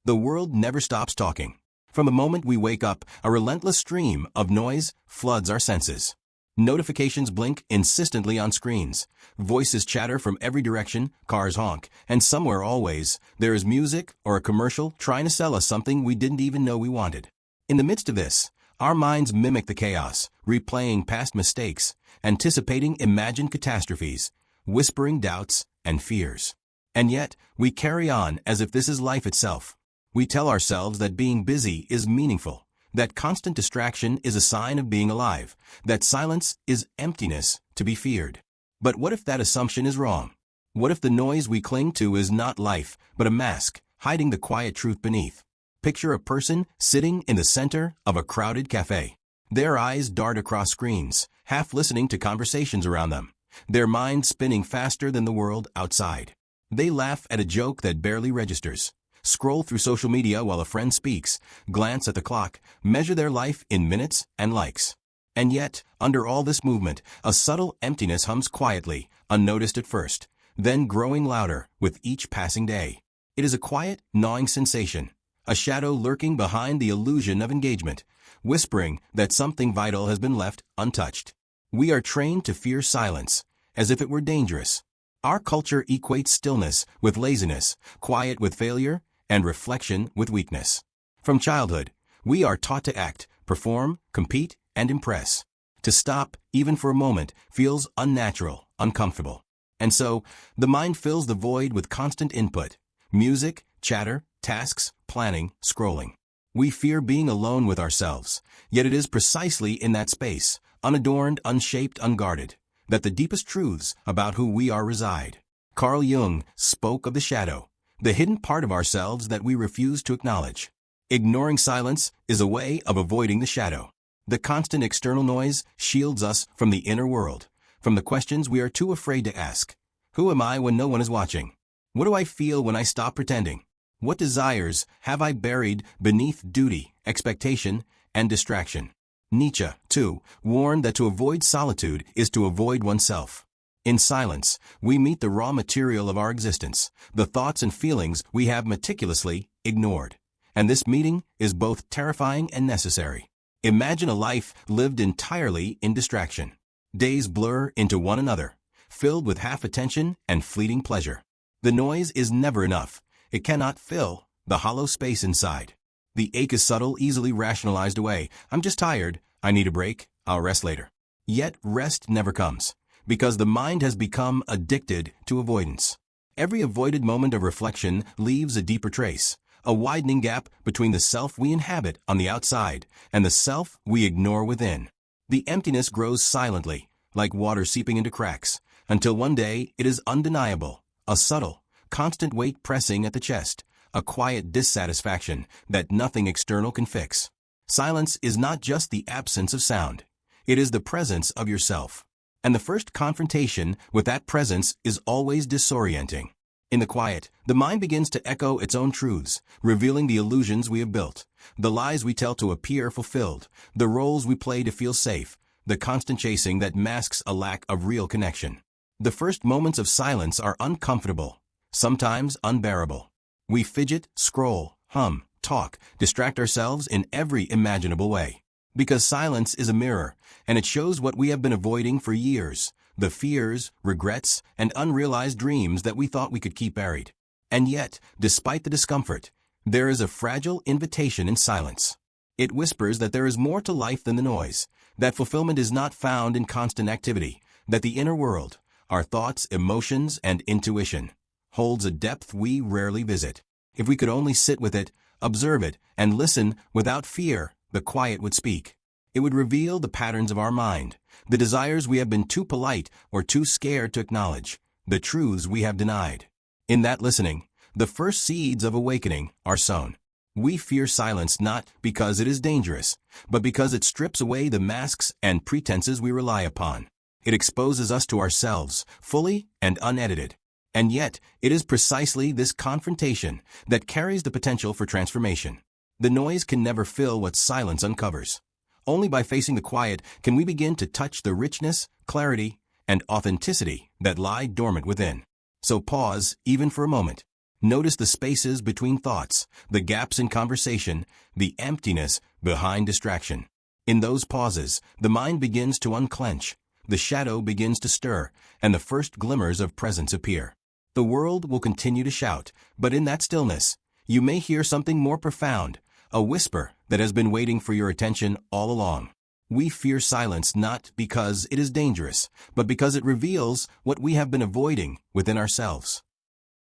The world never stops talking. From the moment we wake up, a relentless stream of noise floods our senses. Notifications blink insistently on screens. Voices chatter from every direction, cars honk, and somewhere always, there is music or a commercial trying to sell us something we didn't even know we wanted. In the midst of this, our minds mimic the chaos, replaying past mistakes, anticipating imagined catastrophes, whispering doubts and fears. And yet, we carry on as if this is life itself. We tell ourselves that being busy is meaningful, that constant distraction is a sign of being alive, that silence is emptiness to be feared. But what if that assumption is wrong? What if the noise we cling to is not life, but a mask, hiding the quiet truth beneath? Picture a person sitting in the center of a crowded cafe. Their eyes dart across screens, half listening to conversations around them, their mind spinning faster than the world outside. They laugh at a joke that barely registers, scroll through social media while a friend speaks, glance at the clock, measure their life in minutes and likes. And yet, under all this movement, a subtle emptiness hums quietly, unnoticed at first, then growing louder with each passing day. It is a quiet, gnawing sensation, a shadow lurking behind the illusion of engagement, whispering that something vital has been left untouched. We are trained to fear silence, as if it were dangerous. Our culture equates stillness with laziness, quiet with failure, and reflection with weakness. From childhood, we are taught to act, perform, compete, and impress. To stop, even for a moment, feels unnatural, uncomfortable. And so, the mind fills the void with constant input: music, chatter, tasks, planning, scrolling. We fear being alone with ourselves, yet it is precisely in that space, unadorned, unshaped, unguarded, that the deepest truths about who we are reside. Carl Jung spoke of the shadow, the hidden part of ourselves that we refuse to acknowledge. Ignoring silence is a way of avoiding the shadow. The constant external noise shields us from the inner world, from the questions we are too afraid to ask. Who am I when no one is watching? What do I feel when I stop pretending? What desires have I buried beneath duty, expectation, and distraction? Nietzsche, too, warned that to avoid solitude is to avoid oneself. In silence, we meet the raw material of our existence, the thoughts and feelings we have meticulously ignored. And this meeting is both terrifying and necessary. Imagine a life lived entirely in distraction. Days blur into one another, filled with half attention and fleeting pleasure. The noise is never enough. It cannot fill the hollow space inside. The ache is subtle, easily rationalized away. I'm just tired. I need a break. I'll rest later. Yet rest never comes, because the mind has become addicted to avoidance. Every avoided moment of reflection leaves a deeper trace, a widening gap between the self we inhabit on the outside and the self we ignore within. The emptiness grows silently, like water seeping into cracks, until one day it is undeniable, a subtle, constant weight pressing at the chest, a quiet dissatisfaction that nothing external can fix. Silence is not just the absence of sound. It is the presence of yourself. And the first confrontation with that presence is always disorienting. In the quiet, the mind begins to echo its own truths, revealing the illusions we have built, the lies we tell to appear fulfilled, the roles we play to feel safe, the constant chasing that masks a lack of real connection. The first moments of silence are uncomfortable, sometimes unbearable. We fidget, scroll, hum, talk, distract ourselves in every imaginable way. Because silence is a mirror, and it shows what we have been avoiding for years, the fears, regrets, and unrealized dreams that we thought we could keep buried. And yet, despite the discomfort, there is a fragile invitation in silence. It whispers that there is more to life than the noise, that fulfillment is not found in constant activity, that the inner world, our thoughts, emotions, and intuition, holds a depth we rarely visit. If we could only sit with it, observe it, and listen without fear, the quiet would speak. It would reveal the patterns of our mind, the desires we have been too polite or too scared to acknowledge, the truths we have denied. In that listening, the first seeds of awakening are sown. We fear silence not because it is dangerous, but because it strips away the masks and pretenses we rely upon. It exposes us to ourselves, fully and unedited. And yet, it is precisely this confrontation that carries the potential for transformation. The noise can never fill what silence uncovers. Only by facing the quiet can we begin to touch the richness, clarity, and authenticity that lie dormant within. So pause, even for a moment. Notice the spaces between thoughts, the gaps in conversation, the emptiness behind distraction. In those pauses, the mind begins to unclench, the shadow begins to stir, and the first glimmers of presence appear. The world will continue to shout, but in that stillness, you may hear something more profound, a whisper that has been waiting for your attention all along. We fear silence not because it is dangerous, but because it reveals what we have been avoiding within ourselves.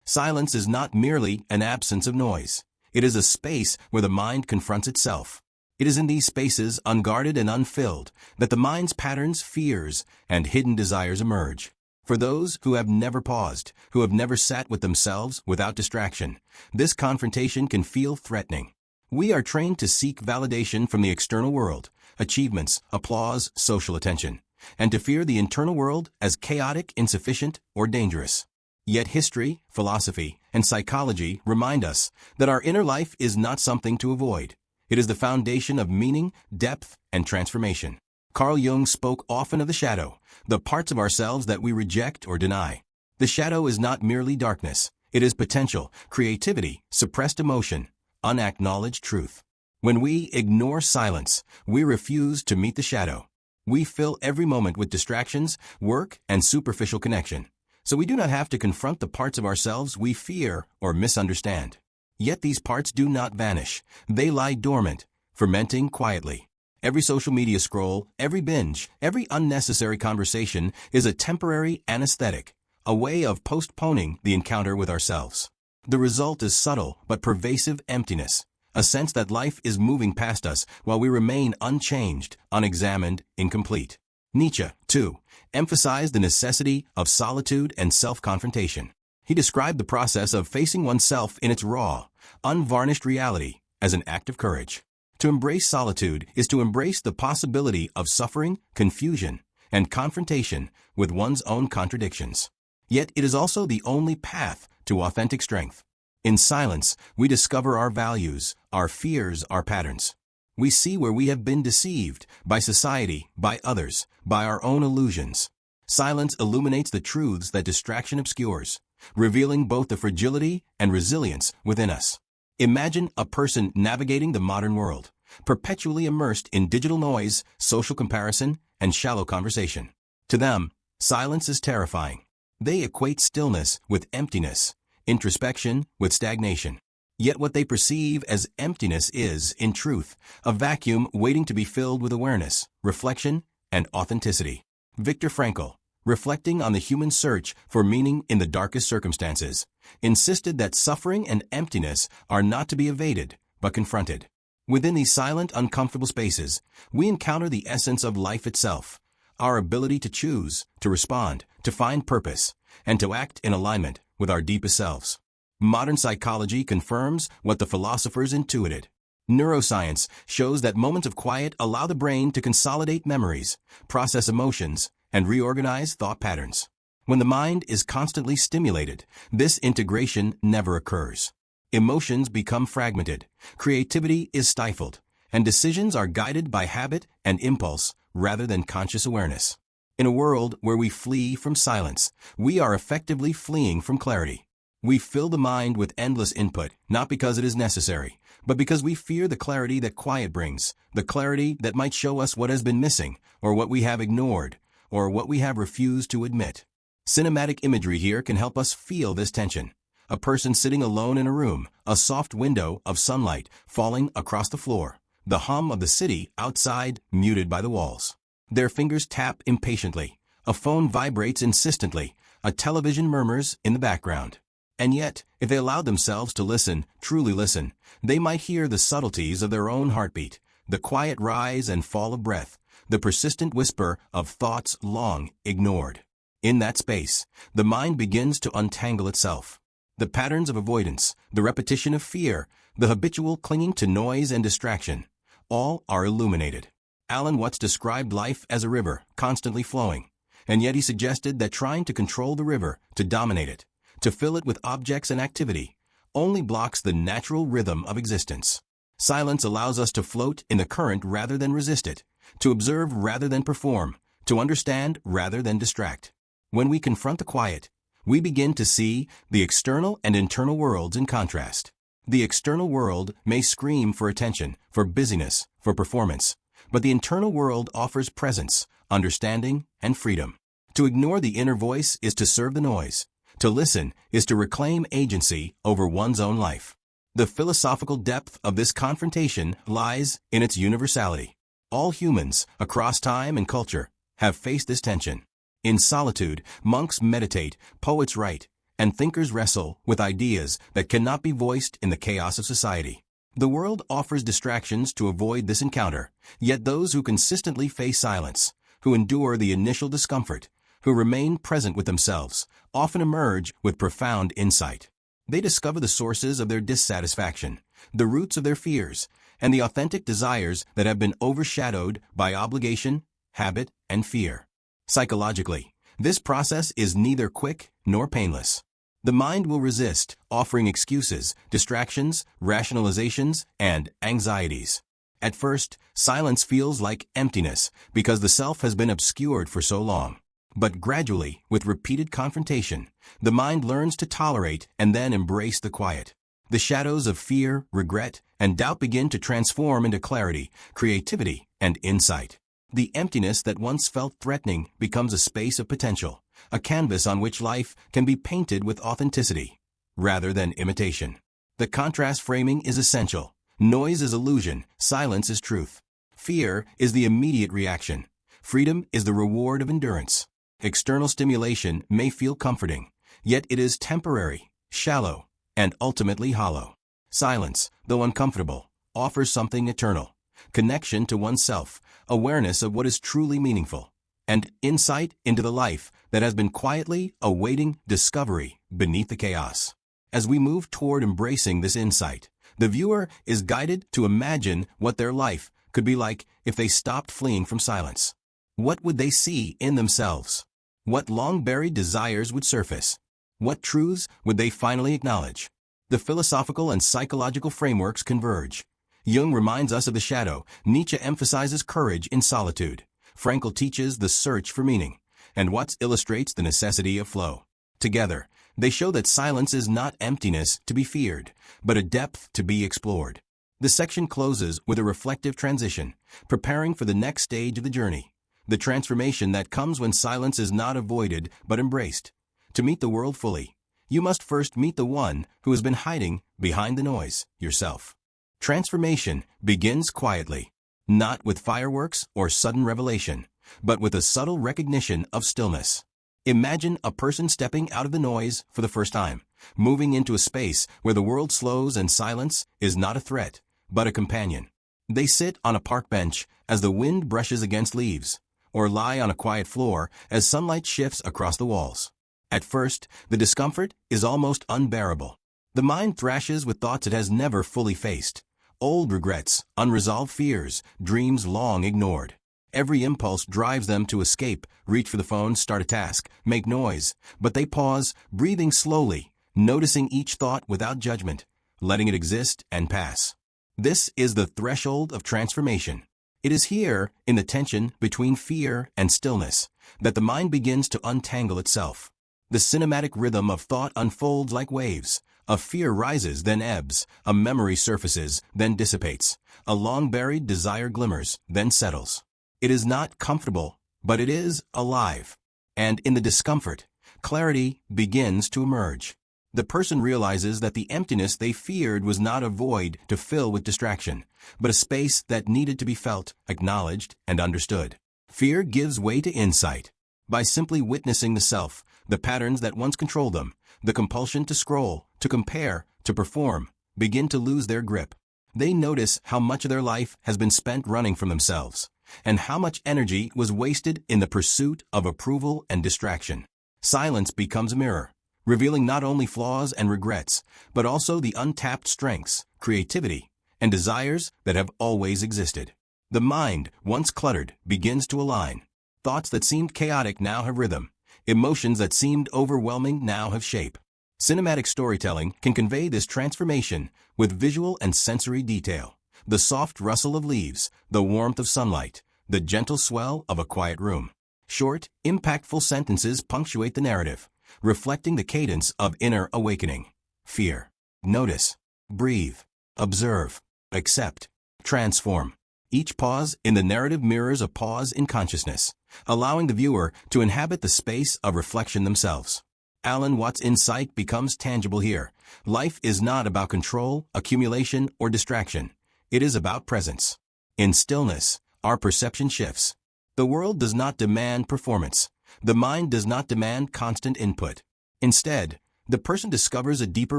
Silence is not merely an absence of noise. It is a space where the mind confronts itself. It is in these spaces, unguarded and unfilled, that the mind's patterns, fears, and hidden desires emerge. For those who have never paused, who have never sat with themselves without distraction, this confrontation can feel threatening. We are trained to seek validation from the external world, achievements, applause, social attention, and to fear the internal world as chaotic, insufficient, or dangerous. Yet history, philosophy, and psychology remind us that our inner life is not something to avoid. It is the foundation of meaning, depth, and transformation. Carl Jung spoke often of the shadow, the parts of ourselves that we reject or deny. The shadow is not merely darkness. It is potential, creativity, suppressed emotion, unacknowledged truth. When we ignore silence, we refuse to meet the shadow. We fill every moment with distractions, work, and superficial connection. So we do not have to confront the parts of ourselves we fear or misunderstand. Yet these parts do not vanish. They lie dormant, fermenting quietly. Every social media scroll, every binge, every unnecessary conversation is a temporary anesthetic, a way of postponing the encounter with ourselves. The result is subtle but pervasive emptiness, a sense that life is moving past us while we remain unchanged, unexamined, incomplete. Nietzsche, too, emphasized the necessity of solitude and self-confrontation. He described the process of facing oneself in its raw, unvarnished reality as an act of courage. To embrace solitude is to embrace the possibility of suffering, confusion, and confrontation with one's own contradictions. Yet it is also the only path to authentic strength. In silence, we discover our values, our fears, our patterns. We see where we have been deceived by society, by others, by our own illusions. Silence illuminates the truths that distraction obscures, revealing both the fragility and resilience within us. Imagine a person navigating the modern world, perpetually immersed in digital noise, social comparison, and shallow conversation. To them, silence is terrifying. They equate stillness with emptiness, introspection with stagnation. Yet what they perceive as emptiness is, in truth, a vacuum waiting to be filled with awareness, reflection, and authenticity. Viktor Frankl, reflecting on the human search for meaning in the darkest circumstances, insisted that suffering and emptiness are not to be evaded, but confronted. Within these silent, uncomfortable spaces, we encounter the essence of life itself, our ability to choose, to respond, to find purpose, and to act in alignment with our deepest selves. Modern psychology confirms what the philosophers intuited. Neuroscience shows that moments of quiet allow the brain to consolidate memories, process emotions, and reorganize thought patterns. When the mind is constantly stimulated, this integration never occurs. Emotions become fragmented, creativity is stifled, and decisions are guided by habit and impulse rather than conscious awareness. In a world where we flee from silence, we are effectively fleeing from clarity. We fill the mind with endless input, not because it is necessary, but because we fear the clarity that quiet brings, the clarity that might show us what has been missing, or what we have ignored, or what we have refused to admit. Cinematic imagery here can help us feel this tension. A person sitting alone in a room, a soft window of sunlight falling across the floor, the hum of the city outside muted by the walls. Their fingers tap impatiently, a phone vibrates insistently, a television murmurs in the background. And yet, if they allowed themselves to listen, truly listen, they might hear the subtleties of their own heartbeat, the quiet rise and fall of breath, the persistent whisper of thoughts long ignored. In that space, the mind begins to untangle itself. The patterns of avoidance, the repetition of fear, the habitual clinging to noise and distraction, all are illuminated. Alan Watts described life as a river, constantly flowing, and yet he suggested that trying to control the river, to dominate it, to fill it with objects and activity, only blocks the natural rhythm of existence. Silence allows us to float in the current rather than resist it, to observe rather than perform, to understand rather than distract. When we confront the quiet, we begin to see the external and internal worlds in contrast. The external world may scream for attention, for busyness, for performance, but the internal world offers presence, understanding, and freedom. To ignore the inner voice is to serve the noise. To listen is to reclaim agency over one's own life. The philosophical depth of this confrontation lies in its universality. All humans, across time and culture, have faced this tension. In solitude, monks meditate, poets write, and thinkers wrestle with ideas that cannot be voiced in the chaos of society. The world offers distractions to avoid this encounter, yet those who consistently face silence, who endure the initial discomfort, who remain present with themselves, often emerge with profound insight. They discover the sources of their dissatisfaction, the roots of their fears, and the authentic desires that have been overshadowed by obligation, habit, and fear. Psychologically, this process is neither quick nor painless. The mind will resist, offering excuses, distractions, rationalizations, and anxieties. At first, silence feels like emptiness because the self has been obscured for so long. But gradually, with repeated confrontation, the mind learns to tolerate and then embrace the quiet. The shadows of fear, regret, and doubt begin to transform into clarity, creativity, and insight. The emptiness that once felt threatening becomes a space of potential, a canvas on which life can be painted with authenticity, rather than imitation. The contrast framing is essential. Noise is illusion, silence is truth. Fear is the immediate reaction. Freedom is the reward of endurance. External stimulation may feel comforting, yet it is temporary, shallow, and ultimately hollow. Silence, though uncomfortable, offers something eternal: connection to oneself, awareness of what is truly meaningful, and insight into the life that has been quietly awaiting discovery beneath the chaos. As we move toward embracing this insight, the viewer is guided to imagine what their life could be like if they stopped fleeing from silence. What would they see in themselves? What long-buried desires would surface? What truths would they finally acknowledge? The philosophical and psychological frameworks converge. Jung reminds us of the shadow, Nietzsche emphasizes courage in solitude, Frankl teaches the search for meaning, and Watts illustrates the necessity of flow. Together, they show that silence is not emptiness to be feared, but a depth to be explored. The section closes with a reflective transition, preparing for the next stage of the journey, the transformation that comes when silence is not avoided but embraced. To meet the world fully, you must first meet the one who has been hiding behind the noise, yourself. Transformation begins quietly, not with fireworks or sudden revelation, but with a subtle recognition of stillness. Imagine a person stepping out of the noise for the first time, moving into a space where the world slows and silence is not a threat, but a companion. They sit on a park bench as the wind brushes against leaves, or lie on a quiet floor as sunlight shifts across the walls. At first, the discomfort is almost unbearable. The mind thrashes with thoughts it has never fully faced. Old regrets, unresolved fears, dreams long ignored. Every impulse drives them to escape, reach for the phone, start a task, make noise. But they pause, breathing slowly, noticing each thought without judgment, letting it exist and pass. This is the threshold of transformation. It is here, in the tension between fear and stillness, that the mind begins to untangle itself. The cinematic rhythm of thought unfolds like waves. A fear rises, then ebbs. A memory surfaces, then dissipates. A long-buried desire glimmers, then settles. It is not comfortable, but it is alive. And in the discomfort, clarity begins to emerge. The person realizes that the emptiness they feared was not a void to fill with distraction, but a space that needed to be felt, acknowledged, and understood. Fear gives way to insight. By simply witnessing the self, the patterns that once controlled them, the compulsion to scroll, to compare, to perform, begin to lose their grip. They notice how much of their life has been spent running from themselves, and how much energy was wasted in the pursuit of approval and distraction. Silence becomes a mirror, revealing not only flaws and regrets, but also the untapped strengths, creativity, and desires that have always existed. The mind, once cluttered, begins to align. Thoughts that seemed chaotic now have rhythm. Emotions that seemed overwhelming now have shape. Cinematic storytelling can convey this transformation with visual and sensory detail. The soft rustle of leaves, the warmth of sunlight, the gentle swell of a quiet room. Short, impactful sentences punctuate the narrative, reflecting the cadence of inner awakening. Fear. Notice. Breathe. Observe. Accept. Transform. Each pause in the narrative mirrors a pause in consciousness, allowing the viewer to inhabit the space of reflection themselves. Alan Watts' insight becomes tangible here. Life is not about control, accumulation, or distraction. It is about presence. In stillness, our perception shifts. The world does not demand performance. The mind does not demand constant input. Instead, the person discovers a deeper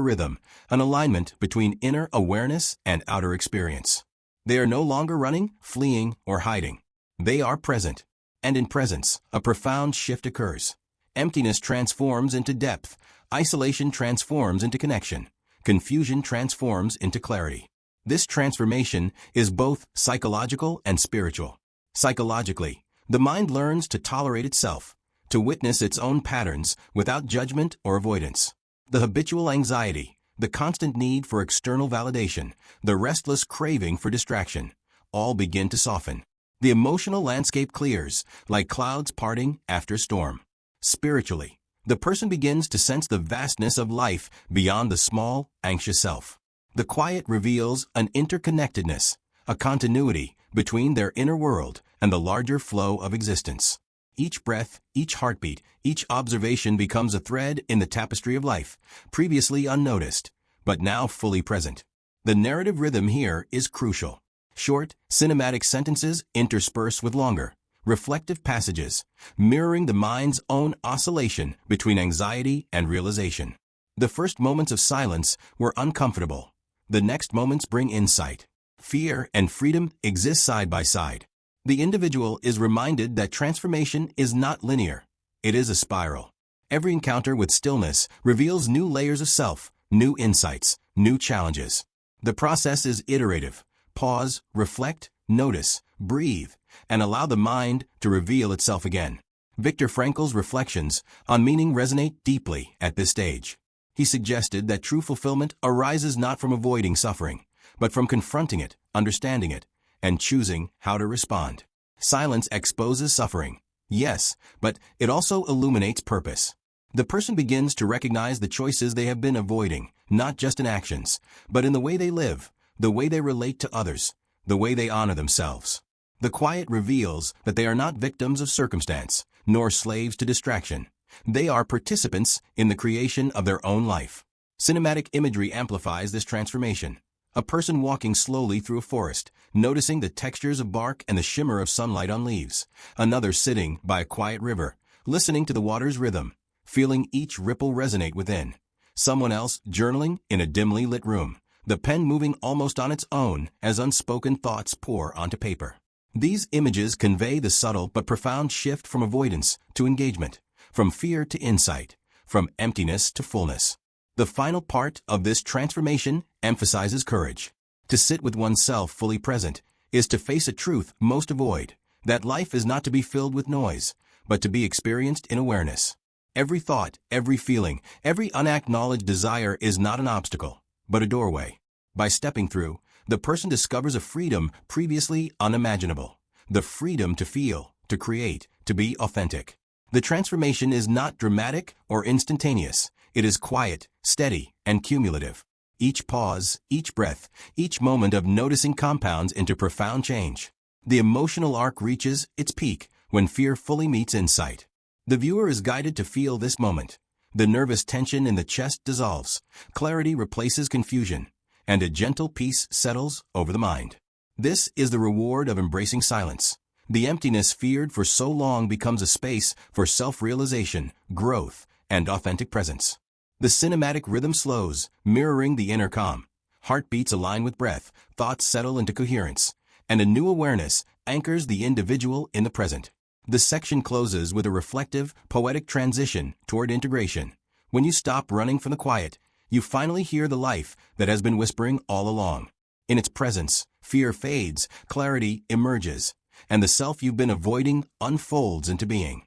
rhythm, an alignment between inner awareness and outer experience. They are no longer running, fleeing, or hiding. They are present. And in presence, a profound shift occurs. Emptiness transforms into depth. Isolation transforms into connection. Confusion transforms into clarity. This transformation is both psychological and spiritual. Psychologically, the mind learns to tolerate itself, to witness its own patterns without judgment or avoidance. The habitual anxiety, the constant need for external validation, the restless craving for distraction, all begin to soften. The emotional landscape clears, like clouds parting after a storm. Spiritually, the person begins to sense the vastness of life beyond the small, anxious self. The quiet reveals an interconnectedness, a continuity between their inner world and the larger flow of existence. Each breath, each heartbeat, each observation becomes a thread in the tapestry of life, previously unnoticed, but now fully present. The narrative rhythm here is crucial. Short, cinematic sentences interspersed with longer, reflective passages, mirroring the mind's own oscillation between anxiety and realization. The first moments of silence were uncomfortable. The next moments bring insight. Fear and freedom exist side by side. The individual is reminded that transformation is not linear. It is a spiral. Every encounter with stillness reveals new layers of self, new insights, new challenges. The process is iterative. Pause, reflect, notice, breathe, and allow the mind to reveal itself again. Viktor Frankl's reflections on meaning resonate deeply at this stage. He suggested that true fulfillment arises not from avoiding suffering, but from confronting it, understanding it, and choosing how to respond. Silence exposes suffering, yes, but it also illuminates purpose. The person begins to recognize the choices they have been avoiding, not just in actions, but in the way they live, the way they relate to others, the way they honor themselves. The quiet reveals that they are not victims of circumstance, nor slaves to distraction. They are participants in the creation of their own life. Cinematic imagery amplifies this transformation. A person walking slowly through a forest, noticing the textures of bark and the shimmer of sunlight on leaves. Another sitting by a quiet river, listening to the water's rhythm, feeling each ripple resonate within. Someone else journaling in a dimly lit room, the pen moving almost on its own as unspoken thoughts pour onto paper. These images convey the subtle but profound shift from avoidance to engagement, from fear to insight, from emptiness to fullness. The final part of this transformation emphasizes courage. To sit with oneself fully present is to face a truth most avoid, that life is not to be filled with noise, but to be experienced in awareness. Every thought, every feeling, every unacknowledged desire is not an obstacle, but a doorway. By stepping through, the person discovers a freedom previously unimaginable, the freedom to feel, to create, to be authentic. The transformation is not dramatic or instantaneous. It is quiet, steady, and cumulative. Each pause, each breath, each moment of noticing compounds into profound change. The emotional arc reaches its peak when fear fully meets insight. The viewer is guided to feel this moment. The nervous tension in the chest dissolves, clarity replaces confusion, and a gentle peace settles over the mind. This is the reward of embracing silence. The emptiness feared for so long becomes a space for self-realization, growth, and authentic presence. The cinematic rhythm slows, mirroring the inner calm. Heartbeats align with breath, thoughts settle into coherence, and a new awareness anchors the individual in the present. The section closes with a reflective, poetic transition toward integration. When you stop running from the quiet, you finally hear the life that has been whispering all along. In its presence, fear fades, clarity emerges, and the self you've been avoiding unfolds into being.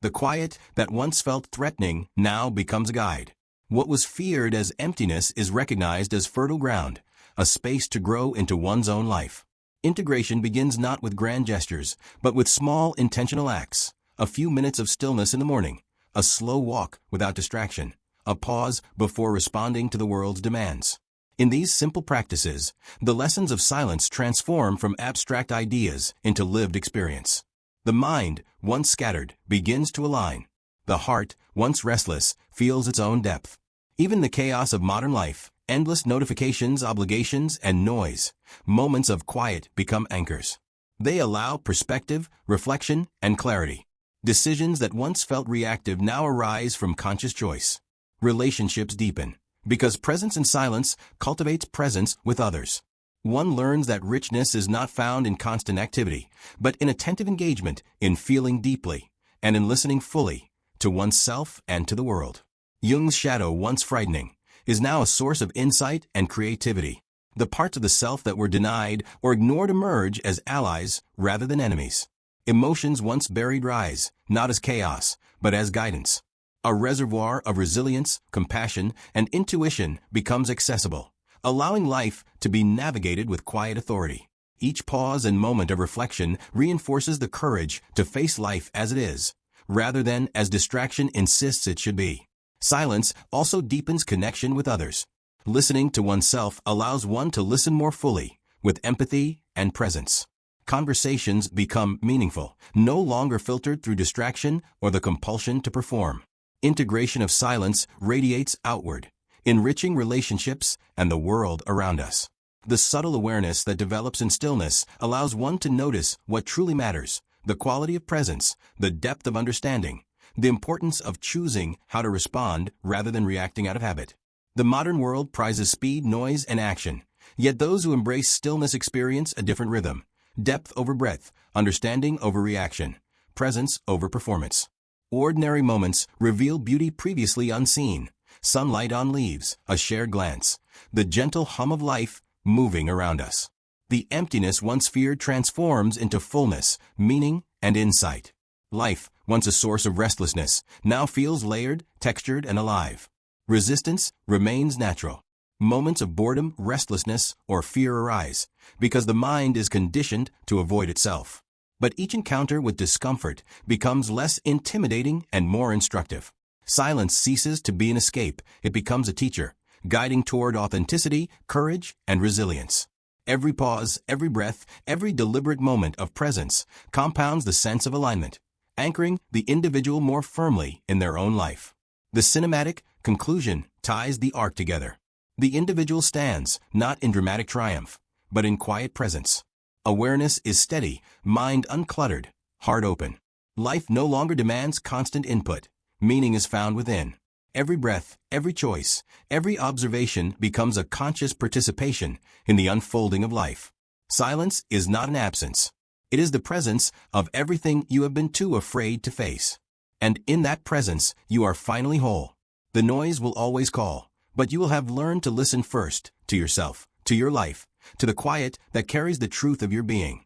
The quiet that once felt threatening now becomes a guide. What was feared as emptiness is recognized as fertile ground, a space to grow into one's own life. Integration begins not with grand gestures, but with small intentional acts. A few minutes of stillness in the morning, a slow walk without distraction, a pause before responding to the world's demands. In these simple practices, the lessons of silence transform from abstract ideas into lived experience. The mind, once scattered, begins to align. The heart, once restless, feels its own depth. Even the chaos of modern life, endless notifications, obligations, and noise, moments of quiet become anchors. They allow perspective, reflection, and clarity. Decisions that once felt reactive now arise from conscious choice. Relationships deepen, because presence in silence cultivates presence with others. One learns that richness is not found in constant activity, but in attentive engagement, in feeling deeply, and in listening fully, to oneself and to the world. Jung's shadow, once frightening, is now a source of insight and creativity. The parts of the self that were denied or ignored emerge as allies rather than enemies. Emotions once buried rise, not as chaos, but as guidance. A reservoir of resilience, compassion, and intuition becomes accessible, allowing life to be navigated with quiet authority. Each pause and moment of reflection reinforces the courage to face life as it is, rather than as distraction insists it should be. Silence also deepens connection with others. Listening to oneself allows one to listen more fully, with empathy and presence. Conversations become meaningful, no longer filtered through distraction or the compulsion to perform. Integration of silence radiates outward, enriching relationships and the world around us. The subtle awareness that develops in stillness allows one to notice what truly matters, the quality of presence, the depth of understanding, the importance of choosing how to respond rather than reacting out of habit. The modern world prizes speed, noise, and action, yet those who embrace stillness experience a different rhythm: depth over breadth, understanding over reaction, presence over performance. Ordinary moments reveal beauty previously unseen: sunlight on leaves, a shared glance, the gentle hum of life moving around us. The emptiness once feared transforms into fullness, meaning, and insight. Life, once a source of restlessness, now feels layered, textured, and alive. Resistance remains natural. Moments of boredom, restlessness, or fear arise, because the mind is conditioned to avoid itself. But each encounter with discomfort becomes less intimidating and more instructive. Silence ceases to be an escape; it becomes a teacher, guiding toward authenticity, courage, and resilience. Every pause, every breath, every deliberate moment of presence compounds the sense of alignment, anchoring the individual more firmly in their own life. The cinematic conclusion ties the arc together. The individual stands, not in dramatic triumph, but in quiet presence. Awareness is steady, mind uncluttered, heart open. Life no longer demands constant input. Meaning is found within. Every breath, every choice, every observation becomes a conscious participation in the unfolding of life. Silence is not an absence. It is the presence of everything you have been too afraid to face. And in that presence, you are finally whole. The noise will always call, but you will have learned to listen first, to yourself, to your life, to the quiet that carries the truth of your being.